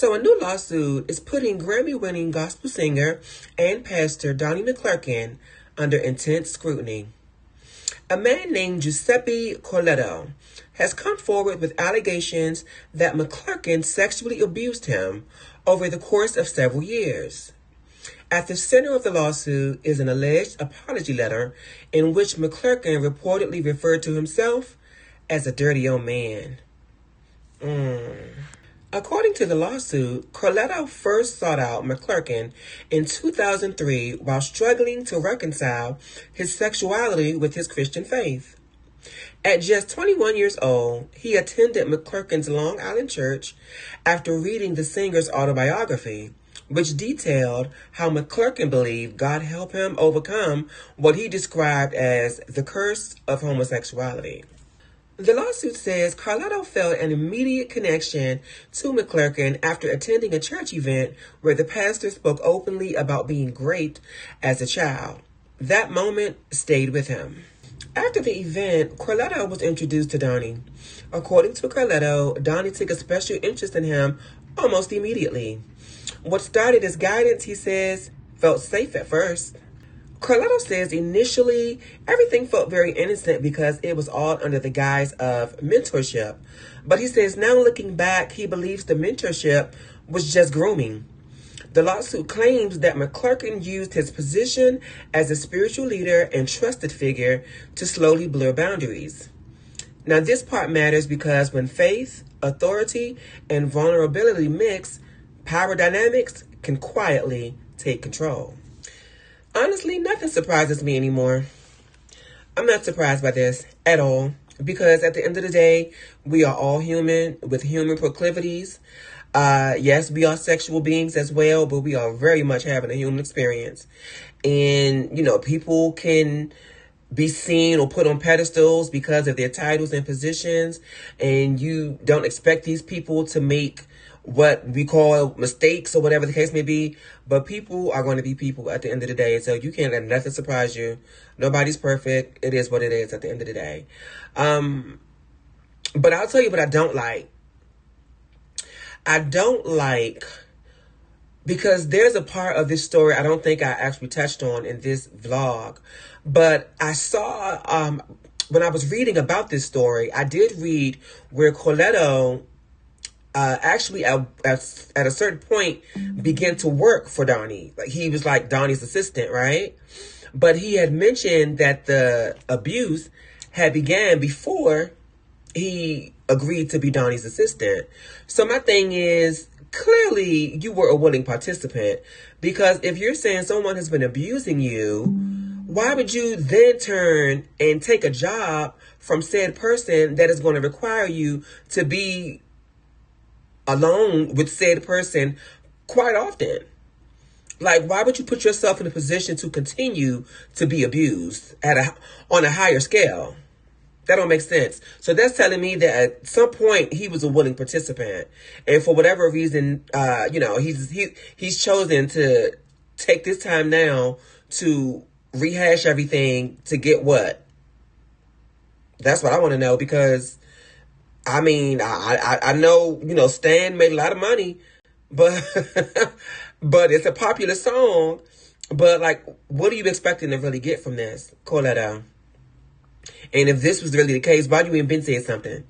So a new lawsuit is putting Grammy-winning gospel singer and pastor Donnie McClurkin under intense scrutiny. A man named Giuseppe Corletto has come forward with allegations that McClurkin sexually abused him over the course of several years. At the center of the lawsuit is an alleged apology letter in which McClurkin reportedly referred to himself as a dirty old man. According to the lawsuit, Corletto first sought out McClurkin in 2003 while struggling to reconcile his sexuality with his Christian faith. At just 21 years old, he attended McClurkin's Long Island church after reading the singer's autobiography, which detailed how McClurkin believed God helped him overcome what he described as the curse of homosexuality. The lawsuit says Corletto felt an immediate connection to McClurkin after attending a church event where the pastor spoke openly about being raped as a child. That moment stayed with him. After the event, Corletto was introduced to Donnie. According to Corletto, Donnie took a special interest in him almost immediately. What started as guidance, he says, felt safe at first. Corletto says initially everything felt very innocent because it was all under the guise of mentorship. But he says now looking back, he believes the mentorship was just grooming. The lawsuit claims that McClurkin used his position as a spiritual leader and trusted figure to slowly blur boundaries. Now this part matters because when faith, authority, and vulnerability mix, power dynamics can quietly take control. Honestly, nothing surprises me anymore. I'm not surprised by this at all because at the end of the day, we are all human with human proclivities. Yes, we are sexual beings as well, but we are very much having a human experience. And, people can be seen or put on pedestals because of their titles and positions, and you don't expect these people to make what we call mistakes or whatever the case may be, but people are going to be people at the end of the day, so you can't let nothing surprise you. Nobody's perfect. It is what it is at the end of the day. But I'll tell you what I don't like. I don't like, because there's a part of this story I don't think I actually touched on in this vlog, but I saw, when I was reading about this story, I did read where Corletto actually at a certain point began to work for Donnie. Like he was like Donnie's assistant, right? But he had mentioned that the abuse had began before he agreed to be Donnie's assistant. So my thing is, clearly you were a willing participant, because if you're saying someone has been abusing you, why would you then turn and take a job from said person that is going to require you to be alone with said person quite often? Like, why would you put yourself in a position to continue to be abused on a higher scale? That don't make sense. So that's telling me that at some point he was a willing participant, and for whatever reason, he's chosen to take this time now to rehash everything to get what? That's what I want to know, because I mean, I know, Stan made a lot of money, but but it's a popular song. But like, what are you expecting to really get from this, Corletto? And if this was really the case, why do you even been saying something?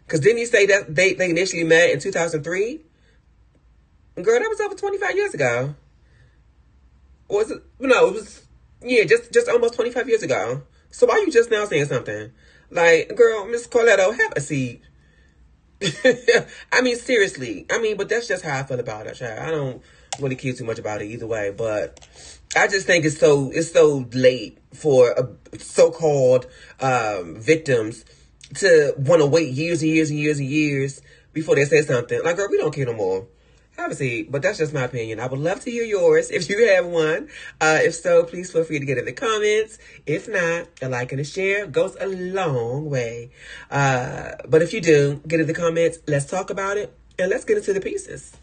Because didn't he say that they initially met in 2003? Girl, that was over 25 years ago. Was it? No, it was, just almost 25 years ago. So why are you just now saying something? Like, girl, Miss Corletto, have a seat. I mean, seriously. But that's just how I feel about it, child. I don't really care too much about it either way, but I just think it's so late for so-called victims to want to wait years and years and years and years before they say something. Like, girl, we don't care no more. Have a seat. But that's just my opinion. I would love to hear yours if you have one. If so, please feel free to get in the comments. If not, a like and a share goes a long way. But if you do, get in the comments. Let's talk about it. And let's get into the pieces.